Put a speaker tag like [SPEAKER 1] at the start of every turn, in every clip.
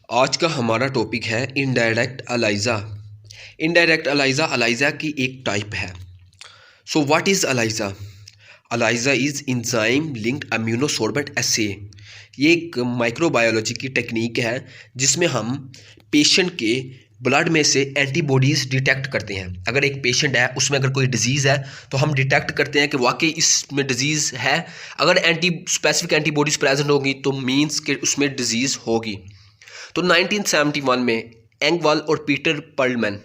[SPEAKER 1] आज का हमारा टॉपिक है indirect ELISA. Indirect ELISA ELISA की एक टाइप है। So what is ELISA? ELISA is enzyme linked immunosorbent assay. ये एक माइक्रोबायोलॉजी की टेक्निक है जिसमें हम पेशेंट के ब्लड में से एंटीबॉडीज़ डिटेक्ट करते हैं। अगर एक पेशेंट है उसमें अगर कोई डिजीज़ है तो हम डिटेक्ट करते हैं कि वाकई इसमें डिजीज़ है। अगर स्पेसिफिक एंटीबॉडीज़ प्रेजेंट होगी तो मीन्स कि उसमें डिजीज़ होगी। तो 1971 में एंगवाल और पीटर पर्लमैन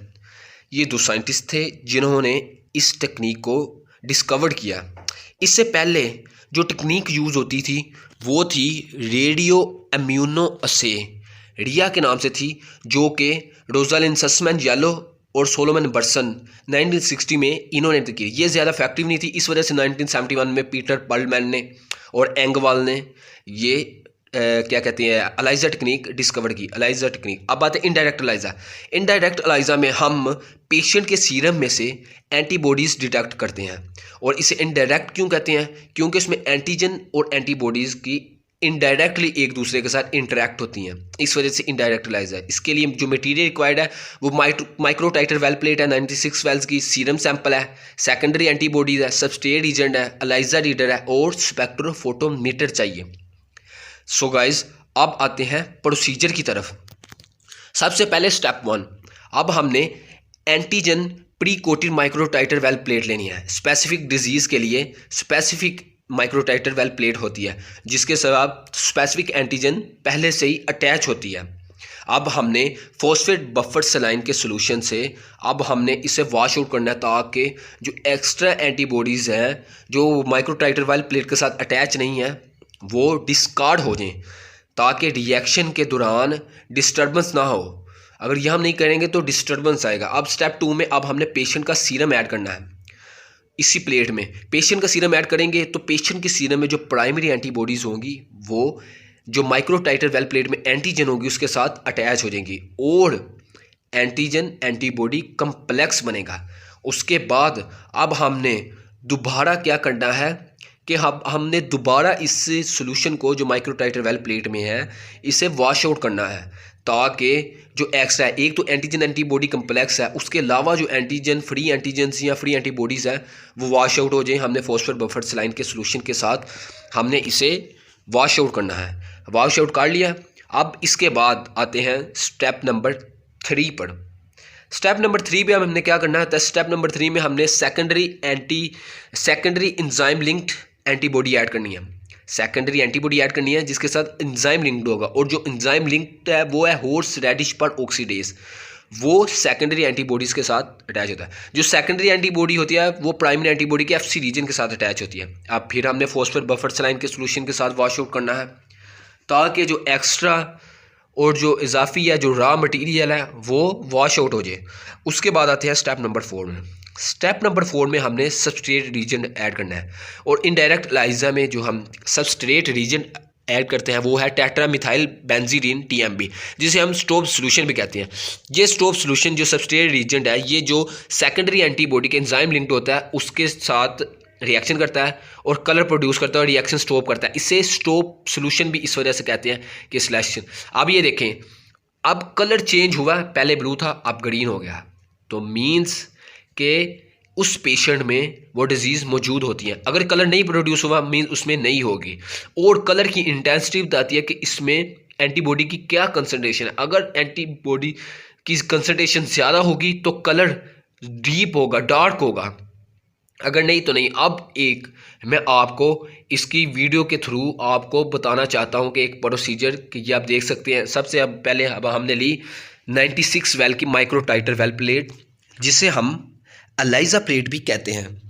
[SPEAKER 1] ये दो साइंटिस्ट थे जिन्होंने इस टेक्निक को डिस्कवर किया। इससे पहले जो टेक्निक यूज़ होती थी वो थी रेडियो इम्यूनो असे, रिया के नाम से थी, जो कि रोजालिन सस्मैन येलो और सोलोमन बर्सन 1960 में इन्होंने की। ये ज़्यादा इफेक्टिव नहीं थी, इस वजह से 1971 में पीटर पर्लमैन ने और एंगवाल ने ये क्या कहते हैं अलाइजा टेक्निक डिस्कवर की। ELISA technique. अब बात है इनडायरेक्ट अलाइजा। इनडायरेक्ट अलाइजा में हम पेशेंट के सीरम में से एंटीबॉडीज़ डिटेक्ट करते हैं। और इसे इनडायरेक्ट क्यों कहते हैं? क्योंकि इसमें एंटीजन और एंटीबॉडीज़ की इनडायरेक्टली एक दूसरे के साथ इंटरेक्ट होती हैं, इस वजह से इनडायरेक्ट अलाइजा है। इसके लिए जो मटेरियल रिक्वायर्ड है वो माइक्रो टाइटर वेल प्लेट है 96 वेल्स की, सीरम सैंपल है, सेकेंडरी एंटीबॉडीज़ है, सबस्ट्रेट एजेंट है, अलाइजा रीडर है और स्पेक्ट्रोफोटोमीटर चाहिए। सो गाइज अब आते हैं प्रोसीजर की तरफ। सबसे पहले स्टेप 1, अब हमने antigen pre coated microtiter well plate लेनी है। स्पेसिफिक डिजीज़ के लिए स्पेसिफिक माइक्रोटाइटर वेल प्लेट होती है जिसके साथ स्पेसिफिक एंटीजन पहले से ही अटैच होती है। अब हमने फॉस्फेट बफर सलाइन के सोल्यूशन से अब हमने इसे वॉश आउट करना है ताकि जो एक्स्ट्रा एंटीबॉडीज़ हैं जो माइक्रोटाइटर वेल प्लेट के साथ अटैच नहीं है वो डिस्कार्ड हो जाएं, ताकि रिएक्शन के दौरान डिस्टर्बेंस ना हो। अगर यह हम नहीं करेंगे तो डिस्टर्बेंस आएगा। अब स्टेप 2 में अब हमने पेशेंट का सीरम ऐड करना है। इसी प्लेट में पेशेंट का सीरम ऐड करेंगे तो पेशेंट के सीरम में जो प्राइमरी एंटीबॉडीज़ होंगी वो जो माइक्रोटाइटर वेल प्लेट में एंटीजन होगी उसके साथ अटैच हो जाएंगी और एंटीजन एंटीबॉडी कम्प्लेक्स बनेगा। उसके बाद अब हमने दोबारा क्या करना है कि हमने दोबारा इस सॉल्यूशन को जो माइक्रोटाइटर वेल प्लेट में है इसे वॉश आउट करना है, ताकि जो एक्स्ट्रा है, एक तो एंटीजन एंटीबॉडी कम्प्लेक्स है, उसके अलावा जो एंटीजन फ्री एंटीजन्स या फ्री एंटीबॉडीज़ है वो वॉश आउट हो जाए। हमने फॉस्फेट बफर सलाइन के सॉल्यूशन के साथ हमने इसे वॉश आउट करना है। वॉश आउट कर लिया। अब इसके बाद आते हैं स्टेप नंबर 3 पर। स्टेप नंबर 3 पे हमने क्या करना है? स्टेप नंबर 3 में हमने secondary enzyme linked antibody add करनी है। सेकेंडरी एंटीबॉडी ऐड करनी है जिसके साथ इंजाइम लिंक्ड होगा, और जो इंजाइम लिंक्ड है वो है हॉर्स रेडिश पर ऑक्सीडेज। वो सेकेंडरी एंटीबॉडीज़ के साथ अटैच होता है। जो सेकेंडरी एंटीबॉडी होती है वो प्राइमरी एंटीबॉडी के एफसी रीजन के साथ अटैच होती है। अब फिर हमने फॉस्फेट बफर सलाइन के सोल्यूशन के साथ वॉश आउट करना है ताकि जो एक्स्ट्रा और जो इजाफी या जो रॉ मटेरियल है वो वॉश आउट हो जाए। उसके बाद आते हैं स्टेप नंबर 4 में। स्टेप नंबर 4 में हमने सबस्ट्रेट रीजन ऐड करना है, और इनडायरेक्ट अलाइजा में जो हम सबस्ट्रेट रीजन ऐड करते हैं वो है टेट्रामिथाइल बेंजीडीन TMB, जिसे हम स्टॉप सॉल्यूशन भी कहते हैं। ये स्टॉप सॉल्यूशन जो सबस्ट्रेट रीजन है ये जो सेकेंडरी एंटीबॉडी के एंजाइम लिंक्ड होता है उसके साथ रिएक्शन करता है और कलर प्रोड्यूस करता है और रिएक्शन स्टॉप करता है। इसे स्टॉप सॉल्यूशन भी इस वजह से कहते हैं कि सिलेक्शन। अब ये देखें, अब कलर चेंज हुआ, पहले ब्लू था अब ग्रीन हो गया, तो मीन्स के उस पेशेंट में वो डिजीज़ मौजूद होती है। अगर कलर नहीं प्रोड्यूस हुआ मीन्स उसमें नहीं होगी। और कलर की इंटेंसिटी बताती है कि इसमें एंटीबॉडी की क्या कंसनट्रेशन है। अगर एंटीबॉडी की कंसनट्रेशन ज़्यादा होगी तो कलर डीप होगा, डार्क होगा, अगर नहीं तो नहीं। अब एक मैं आपको इसकी वीडियो के थ्रू आपको बताना चाहता हूं कि एक प्रोसीजर कि ये आप देख सकते हैं। सबसे अब पहले अब हमने ली 96 वेल की माइक्रोटाइटर वेल प्लेट जिसे हम अलाइजा प्लेट भी कहते हैं।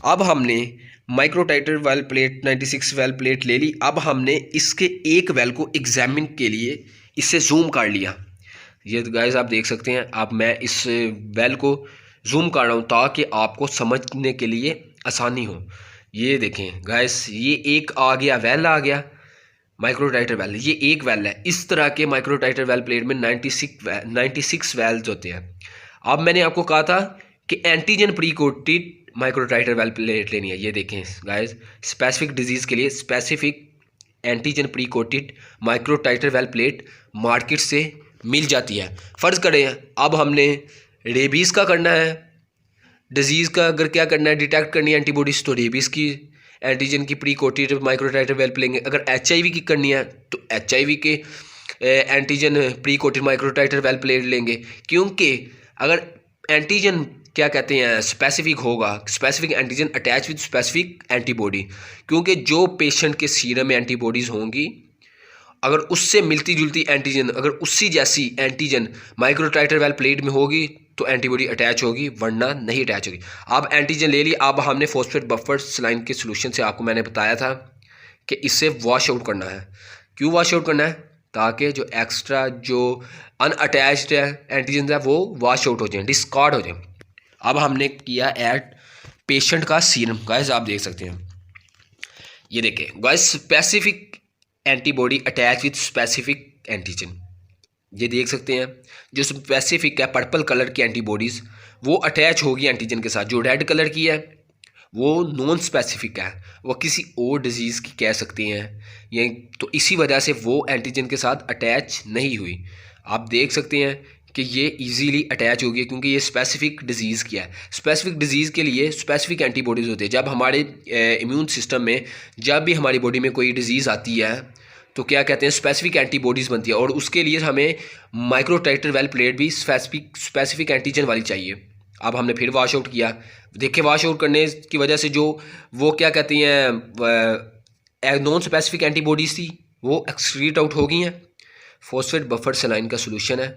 [SPEAKER 1] अब हमने microtitre well plate 96 well plate ले ली। अब हमने इसके एक वेल को एग्जामिन के लिए इससे जूम कर लिया। ये गाइस आप देख सकते हैं। अब मैं इस वेल को जूम कर रहा हूँ ताकि आपको समझने के लिए आसानी हो। ये देखें गाइस, ये एक आ गया, वेल आ गया माइक्रोटाइटर वेल, ये एक वेल है। इस तरह के माइक्रोटाइटर वेल प्लेट में 96 वेल्स होते हैं। अब मैंने आपको कहा था कि antigen pre coated microtiter well plate लेनी है। ये देखें गाइस, स्पेसिफिक डिजीज़ के लिए specific antigen pre coated microtiter well plate market से मिल जाती है। फ़र्ज़ करें अब हमने रेबीज़ का करना है, डिजीज़ का अगर क्या करना है, डिटेक्ट करनी है एंटीबॉडीज़, तो रेबीज़ की एंटीजन की प्री कोटेड माइक्रोटाइटर वेल लेंगे। अगर HIV की करनी है तो HIV के antigen pre coated microtiter well plate लेंगे, क्योंकि अगर एंटीजन क्या कहते हैं स्पेसिफिक होगा, specific antigen attach with specific antibody, क्योंकि जो पेशेंट के सीरम में एंटीबॉडीज़ होंगी अगर उससे मिलती जुलती एंटीजन, अगर उसी जैसी एंटीजन माइक्रोटाइटर वेल प्लेट में होगी तो एंटीबॉडी अटैच होगी, वरना नहीं अटैच होगी। अब एंटीजन ले ली, अब हमने फॉस्फेट बफर सलाइन के सोल्यूशन से आपको मैंने बताया था कि इससे वॉश आउट करना है। क्यों वॉश आउट करना है? ताकि जो एक्स्ट्रा जो अनअटैच्ड है एंटीजन है वो वॉश आउट हो जाए, डिस्कार्ड हो जाए। अब हमने किया ऐड पेशेंट का सीरम। गाइस आप देख सकते हैं, ये देखें guys, specific antibody attach with specific antigen, ये देख सकते हैं। जो स्पेसिफिक है पर्पल कलर की एंटीबॉडीज़ वो अटैच होगी एंटीजन के साथ। जो रेड कलर की है वो नॉन स्पेसिफिक है, वो किसी और डिजीज़ की कह सकते हैं ये, तो इसी वजह से वो एंटीजन के साथ अटैच नहीं हुई। आप देख सकते हैं कि ये इजीली अटैच हो गया, क्योंकि ये स्पेसिफिक डिजीज़ की है। स्पेसिफिक डिजीज़ के लिए स्पेसिफिक एंटीबॉडीज़ होती है। जब हमारे इम्यून सिस्टम में जब भी हमारी बॉडी में कोई डिजीज़ आती है तो क्या कहते हैं स्पेसिफिक एंटीबॉडीज़ बनती है, और उसके लिए हमें माइक्रोटाइटर वेल प्लेट भी स्पेसिफिक एंटीजन वाली चाहिए। अब हमने फिर वॉश आउट किया, देखिए वॉश आउट करने की वजह से जो वो क्या कहती हैं नॉन स्पेसिफिक एंटीबॉडीज़ थी वो एक्सक्रीट आउट हो गई हैं। फॉस्फेट बफर सलाइन का सोल्यूशन है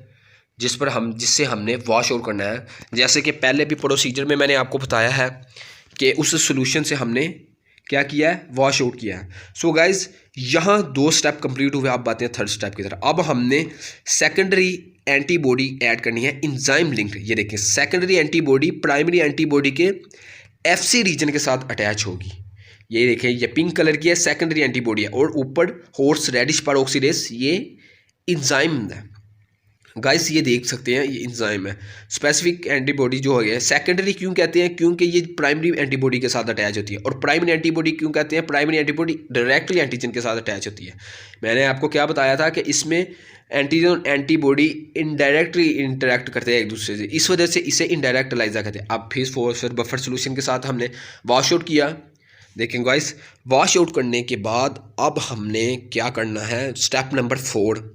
[SPEAKER 1] जिससे हमने वॉश आउट करना है। जैसे कि पहले भी प्रोसीजर में मैंने आपको बताया है कि उस सोल्यूशन से हमने क्या किया है, वॉश आउट किया है। सो गाइज यहाँ 2 स्टेप कंप्लीट हुए, आप बातें थर्ड स्टेप की तरफ। अब हमने सेकेंडरी एंटीबॉडी ऐड करनी है इंजाइम लिंक्ड। ये देखें सेकेंडरी एंटीबॉडी प्राइमरी एंटीबॉडी के FC रीजन के साथ अटैच होगी। ये देखें ये पिंक कलर की है, सेकेंडरी एंटीबॉडी है, और ऊपर हॉर्स रेडिश पेरोक्सीडेज ये इंजाइम है। गाइस ये देख सकते हैं ये इंजाइम है। स्पेसिफिक एंटीबॉडी जो है सेकेंडरी क्यों कहते हैं, क्योंकि ये प्राइमरी एंटीबॉडी के साथ अटैच होती है। और प्राइमरी एंटीबॉडी क्यों कहते हैं, प्राइमरी एंटीबॉडी डायरेक्टली एंटीजन के साथ अटैच होती है। मैंने आपको क्या बताया था कि इसमें एंटीजन एंटीबॉडी इनडायरेक्टली इंटरेक्ट करते हैं एक दूसरे से, इस वजह से इसे इनडायरेक्ट एलाइजा कहते हैं। अब फिर बफर सोल्यूशन के साथ हमने वॉश आउट किया। देखें गाइस वॉश आउट करने के बाद अब हमने क्या करना है, स्टेप नंबर 4।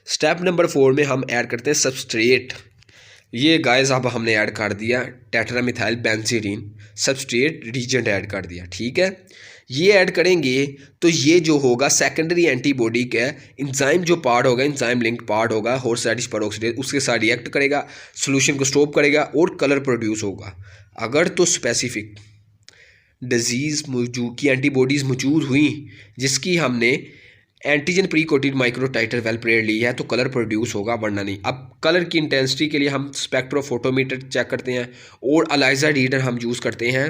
[SPEAKER 1] स्टेप नंबर 4 में हम ऐड करते हैं सबस्ट्रेट। ये गाइस अब हमने ऐड कर दिया tetramethyl benzidine, substrate reagent add कर दिया, ठीक है। ये ऐड करेंगे तो ये जो होगा सेकेंडरी एंटीबॉडी का इंजाइम जो पार्ट होगा, इंजाइम लिंक पार्ट होगा हॉर्स रेडिश पेरोक्सीडेज, उसके साथ रिएक्ट करेगा, सोल्यूशन को स्टॉप करेगा और कलर प्रोड्यूस होगा। अगर तो स्पेसिफिक डिजीज़ मौजूद की एंटीबॉडीज़ मौजूद हुई जिसकी हमने antigen pre coated microtiter well plate ली है तो कलर प्रोड्यूस होगा, वरना नहीं। अब कलर की इंटेंसिटी के लिए हम स्पेक्ट्रोफोटोमीटर चेक करते हैं और एलाइजा रीडर हम यूज़ करते हैं।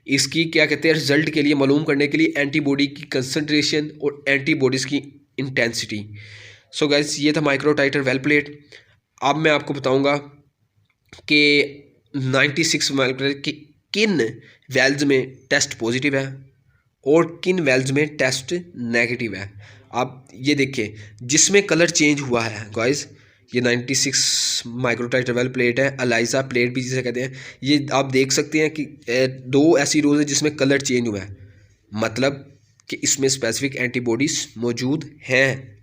[SPEAKER 1] इसकी क्या कहते हैं रिजल्ट के लिए मालूम करने के लिए एंटीबॉडी की कंसनट्रेशन और एंटीबॉडीज़ की इंटेंसिटी। सो गाइस ये था माइक्रोटाइटर वेल प्लेट। अब मैं आपको बताऊँगा कि 96 माइक्रोटाइटर की किन वेल्स में टेस्ट पॉजिटिव है और किन वेल्स में टेस्ट नेगेटिव है। आप ये देखिए जिसमें कलर चेंज हुआ है गाइस, ये 96 माइक्रोटाइटर वेल प्लेट है, एलाइजा प्लेट भी जिसे कहते हैं। ये आप देख सकते हैं कि 2 ऐसी रोज है जिसमें कलर चेंज हुआ है, मतलब कि इसमें स्पेसिफिक एंटीबॉडीज़ मौजूद हैं।